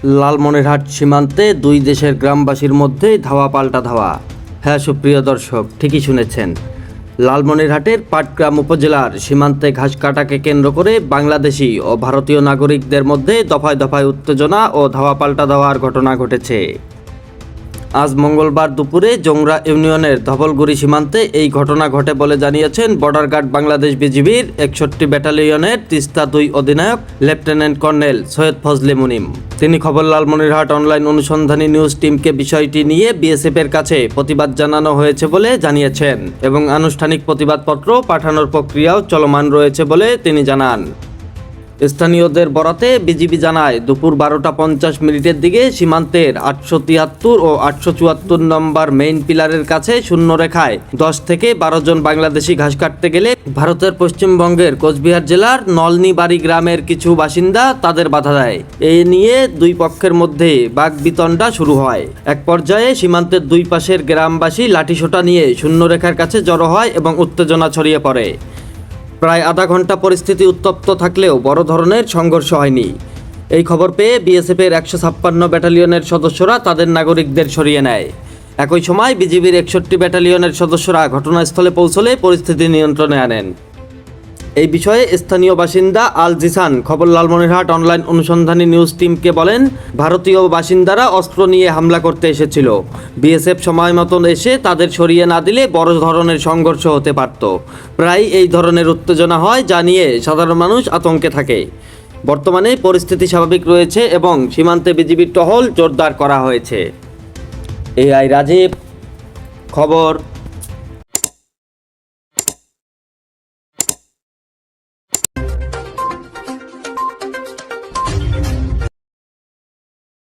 লালমনিরহাট সীমান্তে দুই দেশের গ্রামবাসীর মধ্যে ধাওয়া পাল্টা ধাওয়া। হ্যাঁ সুপ্রিয় দর্শক, ঠিকই শুনেছেন। লালমনিরহাটের পাটগ্রাম উপজেলার সীমান্তে ঘাস কাটাকে কেন্দ্র করে বাংলাদেশি ও ভারতীয় নাগরিকদের মধ্যে দফায় দফায় উত্তেজনা ও ধাওয়া পাল্টা ধাওয়ার ঘটনা ঘটেছে। আজ মঙ্গলবার দুপুরে জংরা ইউনিয়নের ধবলগুড়ি সীমান্তে এই ঘটনা ঘটে বলে জানিয়েছেন বর্ডার গার্ড বাংলাদেশ বিজিবির ৬১ ব্যাটালিয়নের তিস্তা ২ অধিনায়ক লেফটেন্যান্ট কর্নেল সৈয়দ ফজলে মুনিম। তিনি খবর লালমনিরহাট অনলাইন অনুসন্ধানী নিউজ টিমকে বিষয়টি নিয়ে বিএসএফের কাছে প্রতিবাদ জানানো হয়েছে বলে জানিয়েছেন এবং আনুষ্ঠানিক প্রতিবাদপত্র পাঠানোর প্রক্রিয়াও চলমান রয়েছে বলে তিনি জানান। স্থানীয়দের বরাতে বিজিবি জানায় দুপুর ১২টা ৫০ দিকে সীমান্তের ৮৭৩ ও ৮৭৪ নম্বর মেইন পিলারের কাছে শূন্য রেখায় ১০ থেকে ১২ জন বাংলাদেশি ঘাস কাটতে গেলে ভারতের পশ্চিমবঙ্গের কোচবিহার জেলার নলনিবাড়ি গ্রামের কিছু বাসিন্দা তাদের বাধা দেয়। এই নিয়ে দুই পক্ষের মধ্যে বাকবিতণ্ডা শুরু হয়। এক পর্যায়ে সীমান্তের দুই পাশের গ্রামবাসী লাঠিসোঁটা নিয়ে শূন্য রেখার কাছে জড়ো হয় এবং উত্তেজনা ছড়িয়ে পড়ে। প্রায় আধা ঘন্টা পরিস্থিতি উত্তপ্ত থাকলেও বড় ধরনের সংঘর্ষ হয়নি। এই খবর পেয়ে বিএসএফের ১৫৬ ব্যাটালিয়নের সদস্যরা তাদের নাগরিকদের সরিয়ে নেয়। একই সময় বিজিবির ৬১ ব্যাটালিয়নের সদস্যরা ঘটনাস্থলে পৌঁছলে পরিস্থিতি নিয়ন্ত্রণে আনেন। এই বিষয়ে স্থানীয় বাসিন্দা আল জিসান খবর লালমনিরহাট অনলাইন অনুসন্ধানী নিউজ টিমকে বলেন, ভারতীয় বাসিন্দারা অস্ত্র নিয়ে হামলা করতে এসেছিল। বিএসএফ সময় মতন এসে তাদের সরিয়ে না দিলে বড় ধরনের সংঘর্ষ হতে পারত। প্রায় এই ধরনের উত্তেজনা হয়, যা নিয়ে সাধারণ মানুষ আতঙ্কে থাকে। বর্তমানে পরিস্থিতি স্বাভাবিক রয়েছে এবং সীমান্তে বিজিবির টহল জোরদার করা হয়েছে। এআই রাজীব, খবর।